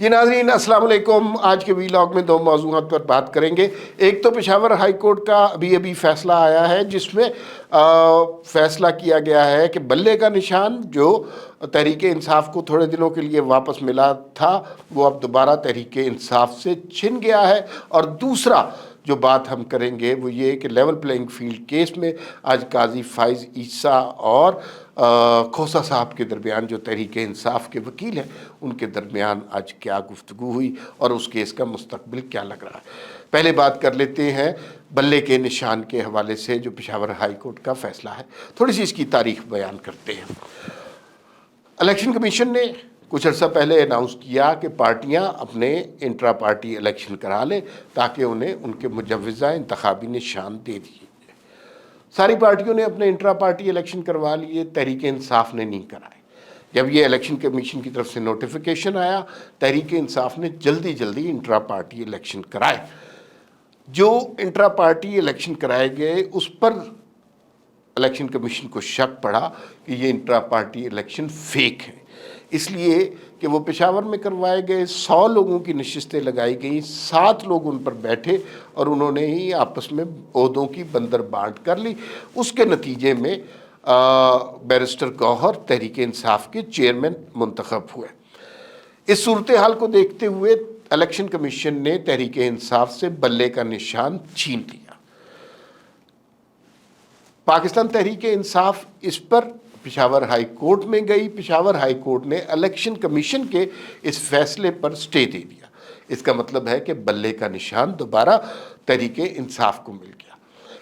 جی ناظرین السلام علیکم. آج کے ویلاگ میں دو موضوعات پر بات کریں گے. ایک تو پشاور ہائی کورٹ کا ابھی فیصلہ آیا ہے جس میں فیصلہ کیا گیا ہے کہ بلے کا نشان جو تحریک انصاف کو تھوڑے دنوں کے لیے واپس ملا تھا وہ اب دوبارہ تحریک انصاف سے چھن گیا ہے. اور دوسرا جو بات ہم کریں گے وہ یہ کہ لیول پلینگ فیلڈ کیس میں آج قاضی فائز عیسیٰ اور کھوسا صاحب کے درمیان جو تحریک انصاف کے وکیل ہیں ان کے درمیان آج کیا گفتگو ہوئی اور اس کیس کا مستقبل کیا لگ رہا ہے. پہلے بات کر لیتے ہیں بلے کے نشان کے حوالے سے جو پشاور ہائی کورٹ کا فیصلہ ہے. تھوڑی سی اس کی تاریخ بیان کرتے ہیں. الیکشن کمیشن نے کچھ عرصہ پہلے اناؤنس کیا کہ پارٹیاں اپنے انٹرا پارٹی الیکشن کرا لیں تاکہ انہیں ان کے مجوزہ انتخابی نشان دے دیے. ساری پارٹیوں نے اپنے انٹرا پارٹی الیکشن کروا لیے, تحریک انصاف نے نہیں کرائے. جب یہ الیکشن کمیشن کی طرف سے نوٹیفیکیشن آیا تحریک انصاف نے جلدی انٹرا پارٹی الیکشن کرائے. جو انٹرا پارٹی الیکشن کرائے گئے اس پر الیکشن کمیشن کو شک پڑا کہ یہ انٹرا پارٹی الیکشن فیک ہے, اس لیے کہ وہ پشاور میں کروائے گئے 100 لوگوں کی نشستیں لگائی گئیں, 7 لوگ ان پر بیٹھے اور انہوں نے ہی آپس میں عہدوں کی بندر بانٹ کر لی. اس کے نتیجے میں بیرسٹر گوہر تحریک انصاف کے چیئرمین منتخب ہوئے. اس صورتحال کو دیکھتے ہوئے الیکشن کمیشن نے تحریک انصاف سے بلے کا نشان چھین لیا. پاکستان تحریک انصاف اس پر پشاور ہائی کورٹ میں گئی. پشاور ہائی کورٹ نے الیکشن کمیشن کے اس فیصلے پر سٹے دے دیا. اس کا مطلب ہے کہ بلے کا نشان دوبارہ تحریک انصاف کو مل گیا.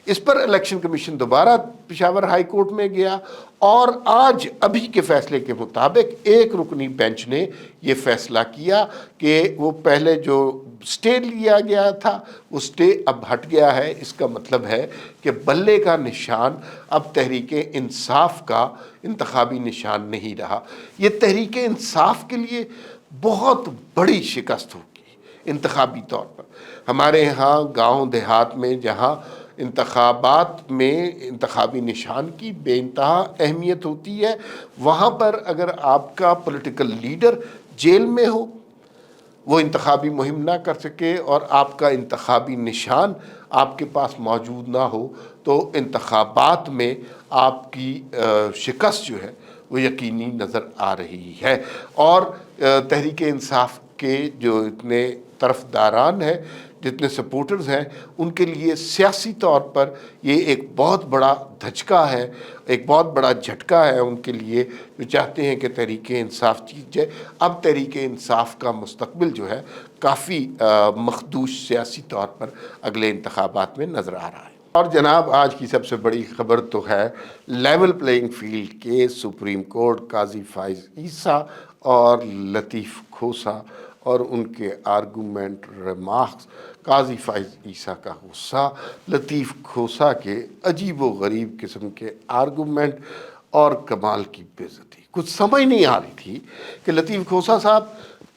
اس پر الیکشن کمیشن دوبارہ پشاور ہائی کورٹ میں گیا اور آج ابھی کے فیصلے کے مطابق ایک رکنی بینچ نے یہ فیصلہ کیا کہ وہ پہلے جو سٹے لیا گیا تھا وہ سٹے اب ہٹ گیا ہے. اس کا مطلب ہے کہ بلے کا نشان اب تحریک انصاف کا انتخابی نشان نہیں رہا. یہ تحریک انصاف کے لیے بہت بڑی شکست ہوگی انتخابی طور پر. ہمارے ہاں گاؤں دیہات میں جہاں انتخابات میں انتخابی نشان کی بے انتہا اہمیت ہوتی ہے, وہاں پر اگر آپ کا پولیٹیکل لیڈر جیل میں ہو, وہ انتخابی مہم نہ کر سکے اور آپ کا انتخابی نشان آپ کے پاس موجود نہ ہو تو انتخابات میں آپ کی شکست جو ہے وہ یقینی نظر آ رہی ہے. اور تحریک انصاف کے جو اتنے طرفداران ہیں, جتنے سپورٹرز ہیں, ان کے لیے سیاسی طور پر یہ ایک بہت بڑا دھچکا ہے, ایک بہت بڑا جھٹکا ہے ان کے لیے جو چاہتے ہیں کہ تحریک انصاف جیت جائے. اب تحریک انصاف کا مستقبل جو ہے کافی مخدوش سیاسی طور پر اگلے انتخابات میں نظر آ رہا ہے. اور جناب آج کی سب سے بڑی خبر تو ہے لیول پلینگ فیلڈ کے سپریم کورٹ قاضی فائز عیسیٰ اور لطیف کھوسا اور ان کے آرگومنٹ ریمارکس. قاضی فائز عیسیٰ کا غصہ, لطیف کھوسا کے عجیب و غریب قسم کے آرگومنٹ اور کمال کی بے عزتی. کچھ سمجھ نہیں آ رہی تھی کہ لطیف کھوسا صاحب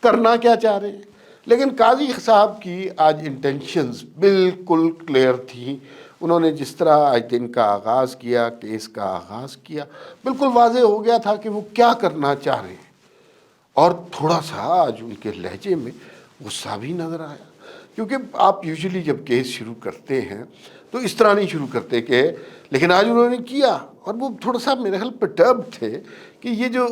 کرنا کیا چاہ رہے ہیں, لیکن قاضی صاحب کی آج انٹینشنز بالکل کلیئر تھیں. انہوں نے جس طرح آج دن کا آغاز کیا, کیس کا آغاز کیا, بالکل واضح ہو گیا تھا کہ وہ کیا کرنا چاہ رہے ہیں. اور تھوڑا سا آج ان کے لہجے میں غصہ بھی نظر آیا, کیونکہ آپ یوزلی جب کیس شروع کرتے ہیں تو اس طرح نہیں شروع کرتے کہ, لیکن آج انہوں نے کیا اور وہ تھوڑا سا میرے خیال پرٹرب تھے کہ یہ جو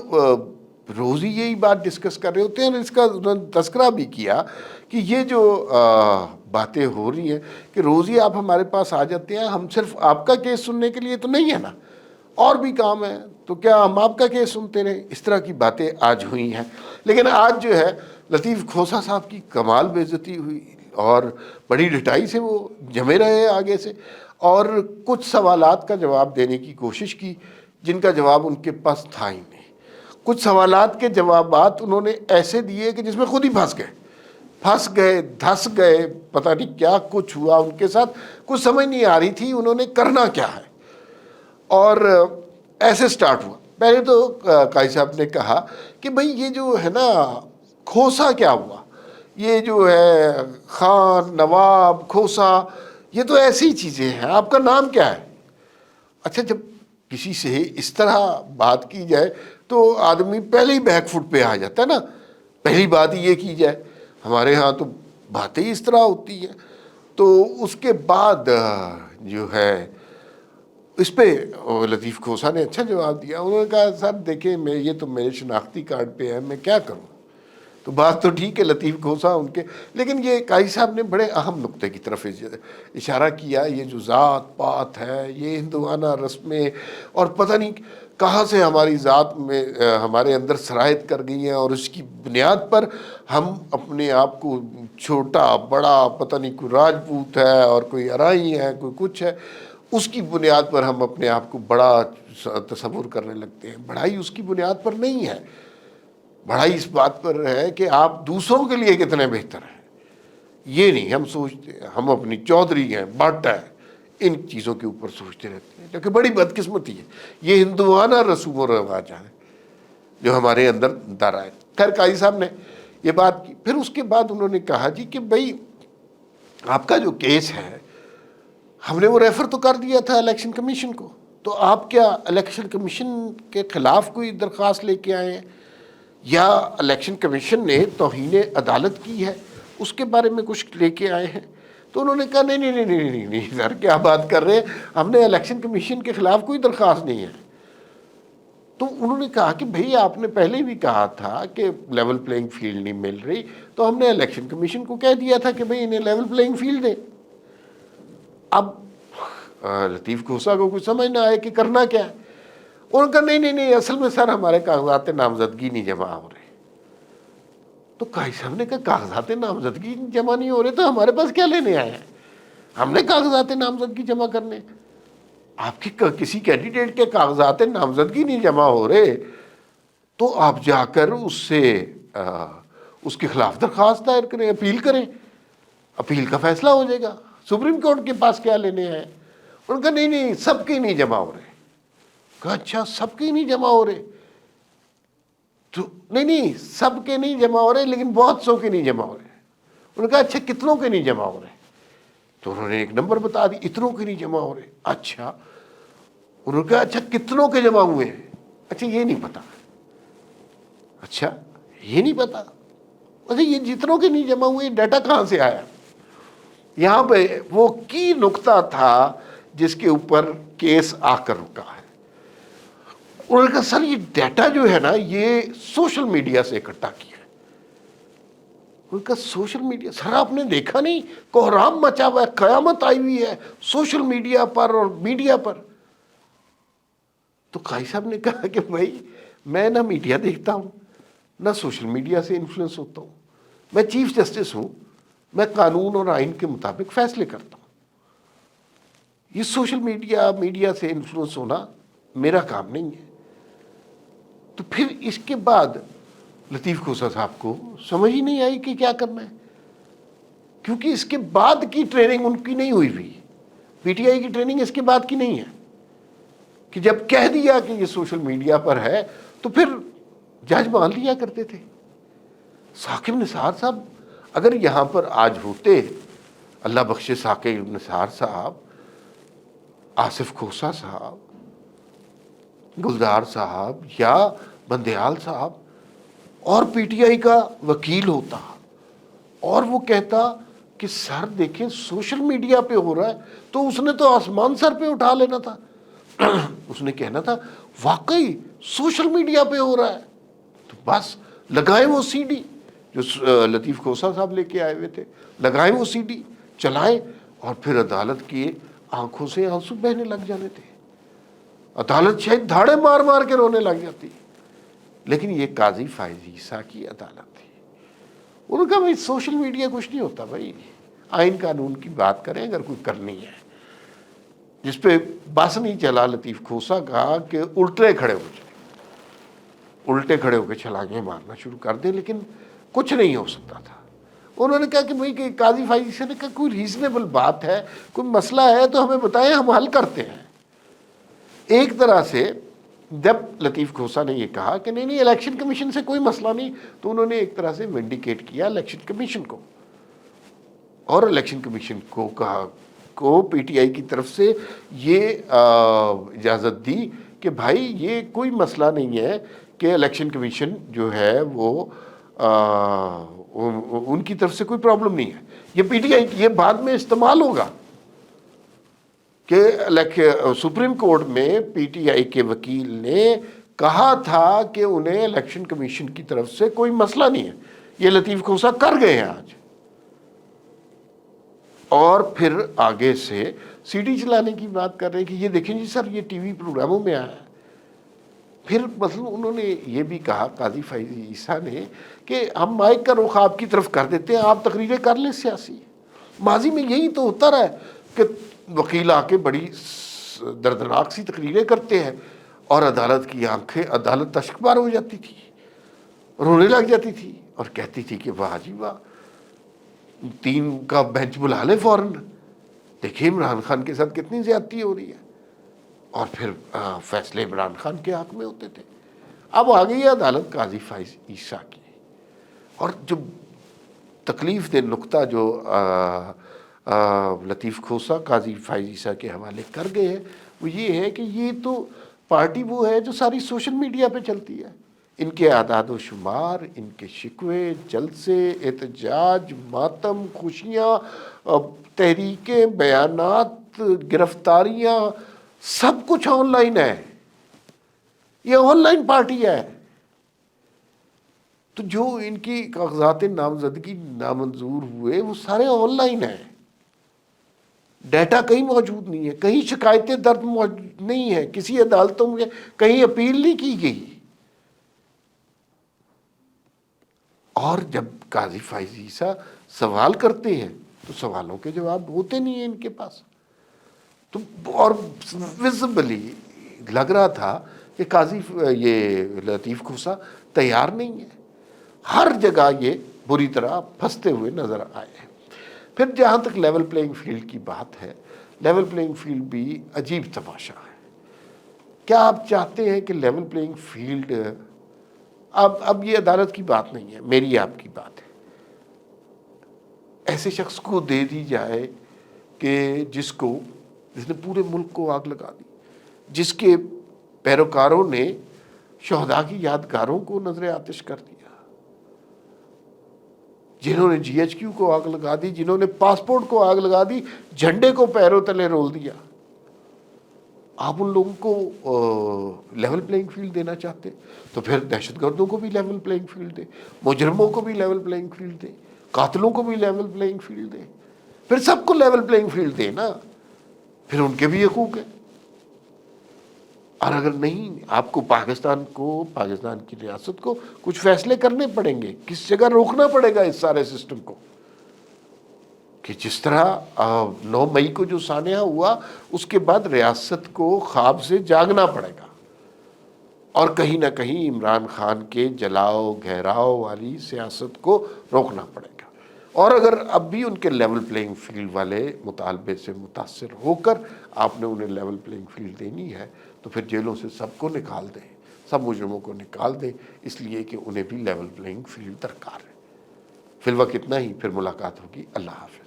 روز ہی یہی بات ڈسکس کر رہے ہوتے ہیں, اور اس کا انہوں نے تذکرہ بھی کیا کہ یہ جو باتیں ہو رہی ہیں کہ روز ہی آپ ہمارے پاس آ جاتے ہیں, ہم صرف آپ کا کیس سننے کے لیے تو نہیں ہے نا, اور بھی کام ہے, تو کیا ہم آپ کا کیس سنتے رہیں. اس طرح کی باتیں آج ہوئی ہیں. لیکن آج جو ہے لطیف کھوسا صاحب کی کمال بے عزتی ہوئی اور بڑی ڈٹائی سے وہ جمے رہے آگے سے, اور کچھ سوالات کا جواب دینے کی کوشش کی جن کا جواب ان کے پاس تھا ہی نہیں. کچھ سوالات کے جوابات انہوں نے ایسے دیے کہ جس میں خود ہی پھنس گئے دھس گئے, پتہ نہیں کیا کچھ ہوا ان کے ساتھ. کچھ سمجھ نہیں آ رہی تھی انہوں نے کرنا کیا ہے. اور ایسے سٹارٹ ہوا. پہلے تو قاضی صاحب نے کہا کہ بھئی یہ جو ہے نا کھوسا کیا ہوا, یہ جو ہے خان نواب کھوسا یہ تو ایسی چیزیں ہیں, آپ کا نام کیا ہے. اچھا, جب کسی سے اس طرح بات کی جائے تو آدمی پہلے ہی بیک فٹ پہ آ جاتا ہے نا, پہلی بات یہ کی جائے، ہمارے ہاں تو باتیں اس طرح ہوتی ہیں۔ تو اس کے بعد جو ہے اس پہ لطیف کھوسا نے اچھا جواب دیا، انہوں نے کہا سر دیکھیں میں یہ تو میرے شناختی کارڈ پہ ہے، میں کیا کروں؟ تو بات تو ٹھیک ہے، لطیف کھوسا ان کے، لیکن یہ قاضی صاحب نے بڑے اہم نقطے کی طرف اشارہ کیا، یہ جو ذات پات ہے، یہ ہندوانہ رسمیں، اور پتہ نہیں کہاں سے ہماری ذات میں ہمارے اندر سرایت کر گئی ہیں، اور اس کی بنیاد پر ہم اپنے آپ کو چھوٹا بڑا، پتہ نہیں کوئی راجپوت ہے اور کوئی ارائی ہے، کوئی کچھ ہے، اس کی بنیاد پر ہم اپنے آپ کو بڑا تصور کرنے لگتے ہیں۔ بڑائی اس کی بنیاد پر نہیں ہے، بڑائی اس بات پر ہے کہ آپ دوسروں کے لیے کتنے بہتر ہیں۔ یہ نہیں ہم سوچتے، ہم اپنی چودھری ہیں، باٹا ہے، ان چیزوں کے اوپر سوچتے رہتے ہیں، لیکن بڑی بدقسمتی ہے، یہ ہندوانہ رسوم و رواج ہے جو ہمارے اندر دار آئے۔ خیر قاضی صاحب نے یہ بات کی، پھر اس کے بعد انہوں نے کہا جی کہ بھائی آپ کا جو کیس ہے ہم نے وہ ریفر تو کر دیا تھا الیکشن کمیشن کو، تو آپ کیا الیکشن کمیشن کے خلاف کوئی درخواست لے کے آئے ہیں، یا الیکشن کمیشن نے توہین عدالت کی ہے اس کے بارے میں کچھ لے کے آئے ہیں؟ تو انہوں نے کہا نہیں نہیں نہیں نہیں نہیں نہیں سر، کیا بات کر رہے ہیں، ہم نے الیکشن کمیشن کے خلاف کوئی درخواست نہیں ہے۔ تو انہوں نے کہا کہ بھئی آپ نے پہلے بھی کہا تھا کہ لیول پلینگ فیلڈ نہیں مل رہی، تو ہم نے الیکشن کمیشن کو کہہ دیا تھا کہ بھئی انہیں لیول پلینگ فیلڈ دیں۔ اب لطیف کھوسا کو کچھ سمجھ نہ آئے کہ کرنا کیا ہے، انہوں نے کہا نہیں نہیں نہیں اصل میں سر ہمارے کاغذات نامزدگی نہیں جمع ہو رہے۔ تو قاضی صاحب نے کہا کاغذات نامزدگی جمع نہیں ہو رہے تو ہمارے پاس کیا لینے آئے ہیں، ہم نے کاغذات نامزدگی جمع کرنے، آپ کے کسی کینڈیڈیٹ کے کاغذات نامزدگی نہیں جمع ہو رہے تو آپ جا کر اس کے خلاف درخواست دائر کریں، اپیل کریں، اپیل کا فیصلہ ہو جائے گا، سپریم کورٹ کے پاس کیا لینے آئے۔ انہوں نے کہا نہیں نہیں سب کے نہیں جمع ہو رہے۔ کہا اچھا سب کے نہیں جمع ہو رہے؟ تو نہیں نہیں سب کے نہیں جمع ہو رہے لیکن بہت سو کے نہیں جمع ہو رہے۔ انہوں نے کہا اچھا کتنوں کے نہیں جمع ہو رہے؟ تو انہوں نے ایک نمبر بتا دی، اتنوں کے نہیں جمع ہو رہے۔ اچھا، انہوں نے کہا اچھا کتنوں کے جمع ہوئے ہیں؟ اچھا یہ نہیں پتا۔ اچھا یہ نہیں پتا، اچھا یہ جتنوں کے نہیں جمع ہوئے ڈیٹا کہاں سے آیا؟ یہاں پہ وہ کی نقطہ تھا جس کے اوپر کیس آ کر رکا ہے۔ انہوں نے کہا سر یہ ڈیٹا جو ہے نا یہ سوشل میڈیا سے اکٹھا کیا ہے۔ انہوں نے کہا سوشل میڈیا؟ سر آپ نے دیکھا نہیں کوہرام مچا ہوا ہے، قیامت آئی ہوئی ہے سوشل میڈیا پر اور میڈیا پر۔ تو قاضی صاحب نے کہا کہ بھائی میں نہ میڈیا دیکھتا ہوں نہ سوشل میڈیا سے انفلوئنس ہوتا ہوں، میں چیف جسٹس ہوں، میں قانون اور آئین کے مطابق فیصلے کرتا ہوں، یہ سوشل میڈیا سے انفلوئنس ہونا میرا کام نہیں ہے۔ تو پھر اس کے بعد لطیف کھوسا صاحب کو سمجھ ہی نہیں آئی کہ کیا کرنا ہے، کیونکہ اس کے بعد کی ٹریننگ ان کی نہیں ہوئی بھی، پی ٹی آئی کی ٹریننگ اس کے بعد کی نہیں ہے کہ جب کہہ دیا کہ یہ سوشل میڈیا پر ہے تو پھر جج مان لیا کرتے تھے۔ ثاقب نثار صاحب اگر یہاں پر آج ہوتے، اللہ بخشے ثاقب نثار صاحب، آصف کھوسا صاحب، گلدار صاحب یا بندیال صاحب، اور پی ٹی آئی کا وکیل ہوتا اور وہ کہتا کہ سر دیکھیں سوشل میڈیا پہ ہو رہا ہے، تو اس نے تو آسمان سر پہ اٹھا لینا تھا، اس نے کہنا تھا واقعی سوشل میڈیا پہ ہو رہا ہے، تو بس لگائیں وہ سی ڈی جو لطیف کھوسا صاحب لے کے آئے ہوئے تھے، لگائیں وہ سی ڈی چلائیں، اور پھر عدالت کی آنکھوں سے آنسو بہنے لگ جانے تھے، عدالت شاید دھاڑے مار مار کے رونے لگ جاتی۔ لیکن یہ قاضی فائز عیسیٰ کی عدالت تھی، انہوں نے کہا بھائی سوشل میڈیا کچھ نہیں ہوتا، بھائی آئین قانون کی بات کریں اگر کوئی کرنی ہے۔ جس پہ بس نہیں چلا لطیف کھوسا کا کہ الٹے کھڑے ہو جائیں، الٹے کھڑے ہو کے چھلانگیں مارنا شروع کر دیں، لیکن کچھ نہیں ہو سکتا تھا۔ انہوں نے کہا کہ بھائی کہ قاضی فائز عیسیٰ نے کہا کوئی ریزنیبل بات ہے، کوئی مسئلہ ہے تو ہمیں بتائیں، ہم حل کرتے ہیں۔ ایک طرح سے جب لطیف کھوسا نے یہ کہا کہ نہیں نہیں الیکشن کمیشن سے کوئی مسئلہ نہیں، تو انہوں نے ایک طرح سے وینڈیکیٹ کیا الیکشن کمیشن کو، اور الیکشن کمیشن کو کہا کو پی ٹی آئی کی طرف سے یہ اجازت دی کہ بھائی یہ کوئی مسئلہ نہیں ہے کہ الیکشن کمیشن جو ہے وہ ان کی طرف سے کوئی پرابلم نہیں ہے. یہ پی ٹی آئی یہ بعد میں استعمال ہوگا کہ سپریم کورٹ میں پی ٹی آئی کے وکیل نے کہا تھا کہ انہیں الیکشن کمیشن کی طرف سے کوئی مسئلہ نہیں ہے. یہ لطیف کھوسا کر گئے ہیں آج، اور پھر آگے سے سی ڈی چلانے کی بات کر رہے ہیں کہ یہ دیکھیں جی سر، یہ ٹی وی پروگراموں میں آیا ہے. پھر مثلا انہوں نے یہ بھی کہا قاضی فیض عیسیٰ نے کہ ہم مائک کا رخ آپ کی طرف کر دیتے ہیں، آپ تقریریں کر لیں سیاسی. ماضی میں یہی تو ہوتا رہا ہے کہ وکیل آ کے بڑی دردناک سی تقریریں کرتے ہیں اور عدالت کی آنکھیں، عدالت اشک بار ہو جاتی تھی، رونے لگ جاتی تھی اور کہتی تھی کہ واہ جی واہ، 3 کا بینچ بلا لیں فوراً، دیکھیں عمران خان کے ساتھ کتنی زیادتی ہو رہی ہے. اور پھر فیصلے عمران خان کے حق میں ہوتے تھے. اب آ گئی عدالت قاضی فیض عیسیٰ کی، اور جو تکلیف دہ نقطہ جو لطیف کھوسا قاضی فیض عیسیٰ کے حوالے کر گئے ہیں وہ یہ ہے کہ یہ تو پارٹی وہ ہے جو ساری سوشل میڈیا پہ چلتی ہے. ان کے اعداد و شمار، ان کے شکوے، جلسے، احتجاج، ماتم، خوشیاں، تحریکیں، بیانات، گرفتاریاں، سب کچھ آن لائن ہے. یہ آن لائن پارٹی ہے. تو جو ان کی کاغذات نامزدگی نامنظور ہوئے وہ سارے آن لائن ہیں. ڈیٹا کہیں موجود نہیں ہے، کہیں شکایتیں درج موجود نہیں ہے، کسی عدالتوں میں کہیں اپیل نہیں کی گئی. اور جب قاضی فیض عیسیٰ سوال کرتے ہیں تو سوالوں کے جواب ہوتے نہیں ہیں ان کے پاس. تو اور ویزیبلی لگ رہا تھا کہ قاضی یہ لطیف کھوسا تیار نہیں ہے. ہر جگہ یہ بری طرح پھنستے ہوئے نظر آئے ہیں. پھر جہاں تک لیول پلینگ فیلڈ کی بات ہے، لیول پلینگ فیلڈ بھی عجیب تماشا ہے. کیا آپ چاہتے ہیں کہ لیول پلینگ فیلڈ، اب یہ عدالت کی بات نہیں ہے، میری آپ کی بات ہے، ایسے شخص کو دے دی جائے کہ جس نے پورے ملک کو آگ لگا دی، جس کے پیروکاروں نے شہداء کی یادگاروں کو نظر آتش کر دیا، جنہوں نے جی ایچ کیو کو آگ لگا دی، جنہوں نے پاسپورٹ کو آگ لگا دی، جھنڈے کو پیروں تلے رول دیا. آپ ان لوگوں کو لیول پلینگ فیلڈ دینا چاہتے تو پھر دہشت گردوں کو بھی لیول پلینگ فیلڈ دے، مجرموں کو بھی لیول پلینگ فیلڈ دے، قاتلوں کو بھی لیول پلینگ فیلڈ دے. پھر سب کو لیول پلینگ فیلڈ دے نا، پھر ان کے بھی حقوق ہیں. اور اگر نہیں، آپ کو پاکستان کی ریاست کو کچھ فیصلے کرنے پڑیں گے، کس جگہ روکنا پڑے گا اس سارے سسٹم کو. کہ جس طرح 9 مئی کو جو سانحہ ہوا اس کے بعد ریاست کو خواب سے جاگنا پڑے گا، اور کہیں نہ کہیں عمران خان کے جلاؤ گھیراؤ والی سیاست کو روکنا پڑے گا. اور اگر اب بھی ان کے لیول پلینگ فیلڈ والے مطالبے سے متاثر ہو کر آپ نے انہیں لیول پلینگ فیلڈ دینی ہے تو پھر جیلوں سے سب کو نکال دیں، سب مجرموں کو نکال دیں، اس لیے کہ انہیں بھی لیول پلینگ فیلڈ درکار ہے. فی الوقت اتنا ہی، پھر ملاقات ہوگی. اللہ حافظ.